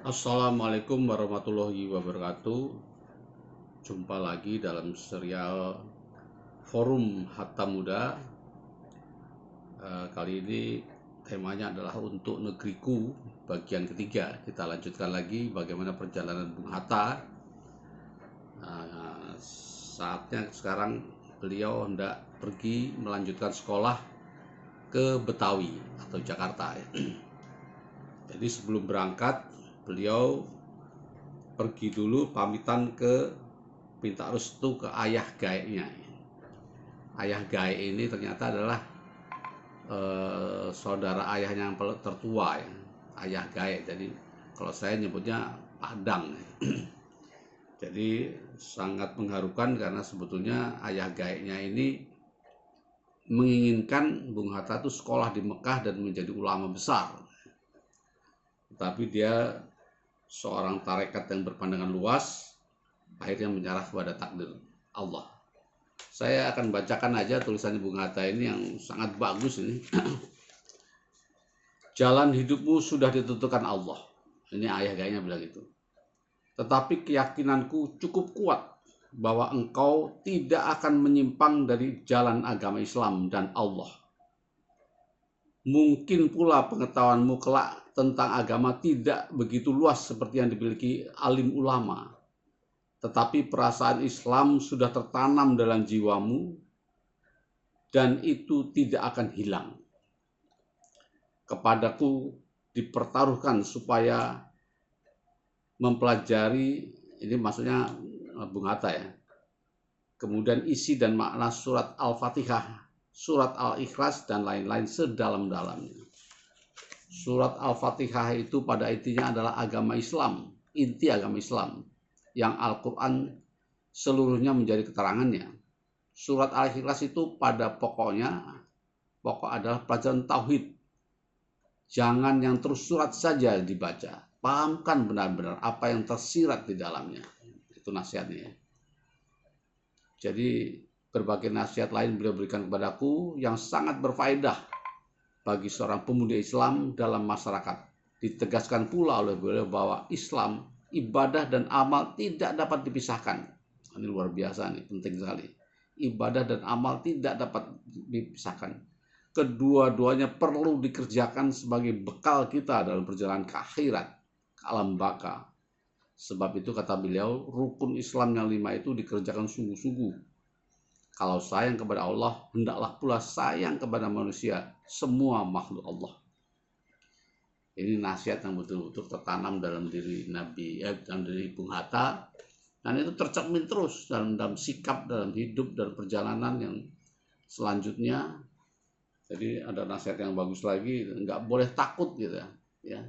Assalamualaikum warahmatullahi wabarakatuh. Jumpa lagi dalam serial Forum Hatta Muda. Kali ini temanya adalah untuk negeriku bagian ketiga. Kita lanjutkan lagi bagaimana perjalanan Bung Hatta. Saatnya sekarang beliau hendak pergi melanjutkan sekolah ke Betawi atau Jakarta. Jadi sebelum berangkat beliau pergi dulu pamitan ke minta restu ke ayah gaeknya. Ayah gaek ini ternyata adalah saudara ayahnya yang tertua ya, ayah gaek. Jadi kalau saya nyebutnya Padang. Jadi sangat mengharukan karena sebetulnya ayah gaeknya ini menginginkan Bung Hatta itu sekolah di Mekah dan menjadi ulama besar. Tetapi dia seorang tarekat yang berpandangan luas, akhirnya menyerah kepada takdir Allah. Saya akan bacakan aja tulisannya Bung Hatta ini yang sangat bagus ini. Jalan hidupmu sudah ditentukan Allah. Ini ayah gayanya bilang gitu. Tetapi keyakinanku cukup kuat bahwa engkau tidak akan menyimpang dari jalan agama Islam dan Allah. Mungkin pula pengetahuanmu kelak tentang agama tidak begitu luas seperti yang dimiliki alim ulama. Tetapi perasaan Islam sudah tertanam dalam jiwamu dan itu tidak akan hilang. Kepadaku dipertaruhkan supaya mempelajari, ini maksudnya Bung Hatta ya, kemudian isi dan makna surat Al-Fatihah, surat Al-Ikhlas dan lain-lain sedalam-dalamnya. Surat Al-Fatihah itu pada intinya adalah agama Islam, inti agama Islam, yang Al-Quran seluruhnya menjadi keterangannya. Surat Al-Ikhlas itu pada pokok adalah pelajaran tauhid. Jangan yang terus surat saja dibaca, pahamkan benar-benar apa yang tersirat di dalamnya. Itu nasihatnya. Jadi berbagai nasihat lain beliau berikan kepadaku yang sangat berfaedah bagi seorang pemuda Islam dalam masyarakat. Ditegaskan pula oleh beliau bahwa Islam, ibadah dan amal tidak dapat dipisahkan. Ini luar biasa nih, penting sekali. Ibadah dan amal tidak dapat dipisahkan. Kedua-duanya perlu dikerjakan sebagai bekal kita dalam perjalanan ke akhirat, ke alam baka. Sebab itu kata beliau, rukun Islam yang 5 itu dikerjakan sungguh-sungguh. Kalau sayang kepada Allah, hendaklah pula sayang kepada manusia, semua makhluk Allah. Ini nasihat yang betul-betul tertanam dalam diri dalam diri Bung Hatta, dan itu tercermin terus dalam sikap, dalam hidup, dalam perjalanan yang selanjutnya. Jadi ada nasihat yang bagus lagi, nggak boleh takut gitu ya.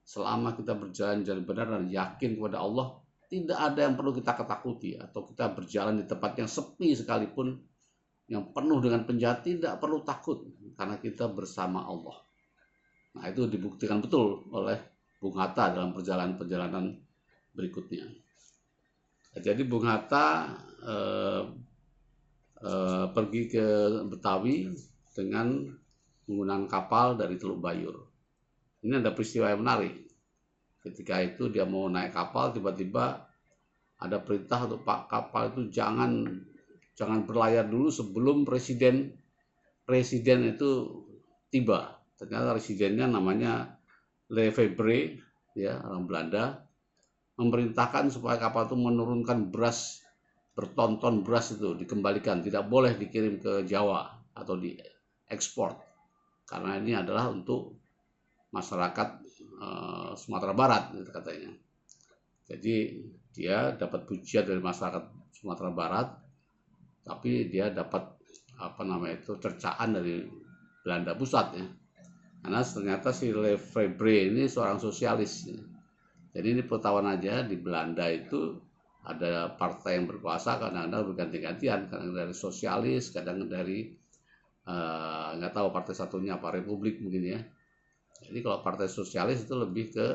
Selama kita berjalan benar dan yakin kepada Allah, tidak ada yang perlu kita ketakuti. Atau kita berjalan di tempat yang sepi sekalipun, yang penuh dengan penjahat, tidak perlu takut karena kita bersama Allah. Nah, itu dibuktikan betul oleh Bung Hatta dalam perjalanan berikutnya. Jadi Bung Hatta pergi ke Betawi dengan menggunakan kapal dari Teluk Bayur. Ini ada peristiwa yang menarik. Ketika itu dia mau naik kapal, tiba-tiba ada perintah untuk Pak kapal itu jangan berlayar dulu sebelum presiden itu tiba. Ternyata presidennya namanya Lefebvre, ya, orang Belanda, memerintahkan supaya kapal itu menurunkan beras, berton-ton beras itu dikembalikan, tidak boleh dikirim ke Jawa atau diekspor, karena ini adalah untuk masyarakat Sumatera Barat, gitu katanya. Jadi dia dapat pujian dari masyarakat Sumatera Barat, tapi dia dapat cercaan dari Belanda Pusat ya. Karena ternyata si Lefebvre ini seorang sosialis. Jadi ini pengetahuan aja, di Belanda itu ada partai yang berkuasa, kadang-kadang berganti-gantian, kadang dari sosialis, kadang dari nggak tahu partai satunya apa, Republik mungkin ya. Jadi kalau partai sosialis itu lebih ke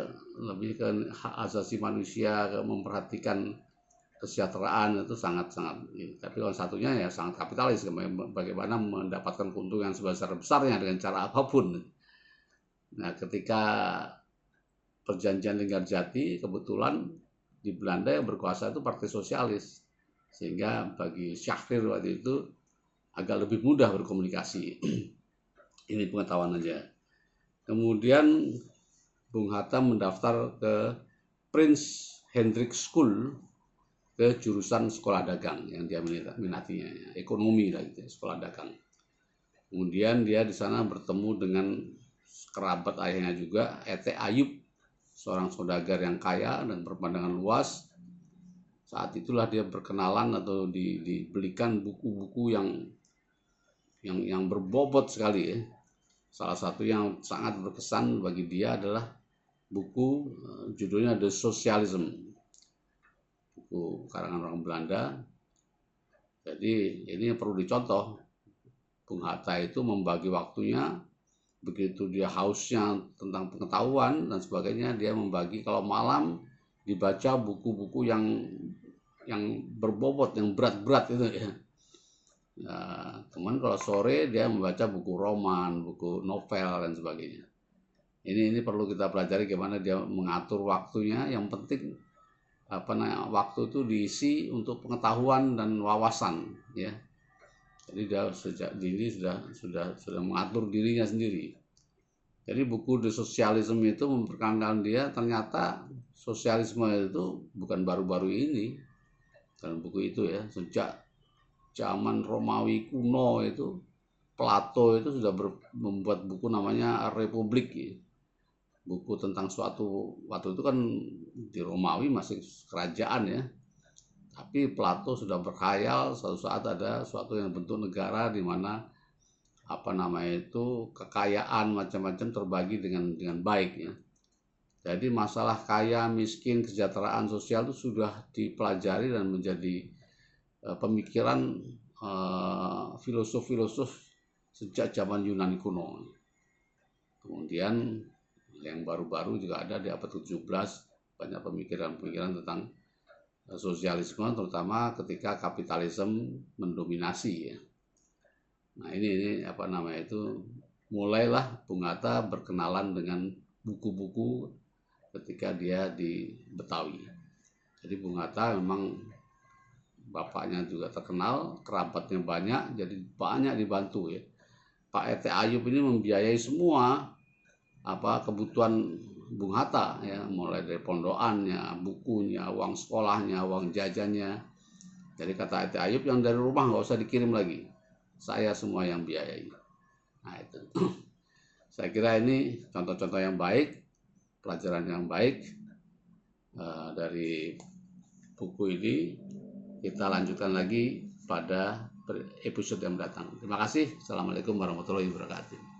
hak asasi manusia, ke memperhatikan kesejahteraan, itu sangat-sangat. Tapi kalau satunya ya sangat kapitalis, bagaimana mendapatkan keuntungan sebesar-besarnya dengan cara apapun. Nah, ketika perjanjian Linggarjati, kebetulan di Belanda yang berkuasa itu Partai Sosialis, sehingga bagi Syahrir waktu itu agak lebih mudah berkomunikasi. Ini pengetahuan aja. Kemudian Bung Hatta mendaftar ke Prince Hendrik School, ke jurusan sekolah dagang yang dia minatinya, ekonomi lah gitu, sekolah dagang. Kemudian dia di sana bertemu dengan kerabat ayahnya juga, E.T. Ayub, seorang saudagar yang kaya dan berpandangan luas. Saat itulah dia berkenalan atau dibelikan buku-buku yang berbobot sekali ya. Salah satu yang sangat berkesan bagi dia adalah buku judulnya The Socialism, buku karangan orang Belanda. Jadi ini perlu dicontoh. Bung Hatta itu membagi waktunya, begitu dia hausnya tentang pengetahuan dan sebagainya, dia membagi kalau malam dibaca buku-buku yang berbobot, yang berat-berat itu ya. Nah, kemudian kalau sore dia membaca buku roman, buku novel dan sebagainya. Ini perlu kita pelajari gimana dia mengatur waktunya. Yang penting waktu itu diisi untuk pengetahuan dan wawasan ya. Jadi dia sejak dini sudah mengatur dirinya sendiri. Jadi buku The Socialism itu memperkenalkan dia ternyata sosialisme itu bukan baru-baru ini. Dalam buku itu ya, sejak zaman Romawi kuno itu Plato itu sudah membuat buku namanya Republik ya. Buku tentang suatu, waktu itu kan di Romawi masih kerajaan ya. Tapi Plato sudah berkhayal suatu saat ada suatu yang bentuk negara di mana kekayaan macam-macam terbagi dengan baik ya. Jadi masalah kaya, miskin, kesejahteraan sosial itu sudah dipelajari dan menjadi pemikiran filosof-filosof sejak zaman Yunani kuno. Kemudian yang baru-baru juga ada di abad 17 banyak pemikiran-pemikiran tentang sosialisme, terutama ketika kapitalisme mendominasi ya. Nah ini mulailah Bung Hatta berkenalan dengan buku-buku ketika dia di Betawi. Jadi Bung Hatta memang bapaknya juga terkenal, kerabatnya banyak, jadi banyak dibantu ya. Pak E.T. Ayub ini membiayai semua kebutuhan Bung Hatta ya, mulai dari pondokannya, bukunya, uang sekolahnya, uang jajannya. Jadi kata E.T. Ayub, yang dari rumah nggak usah dikirim lagi, saya semua yang biayai. Nah itu saya kira ini contoh-contoh yang baik, pelajaran yang baik dari buku ini. Kita lanjutkan lagi pada episode yang mendatang. Terima kasih. Assalamualaikum warahmatullahi wabarakatuh.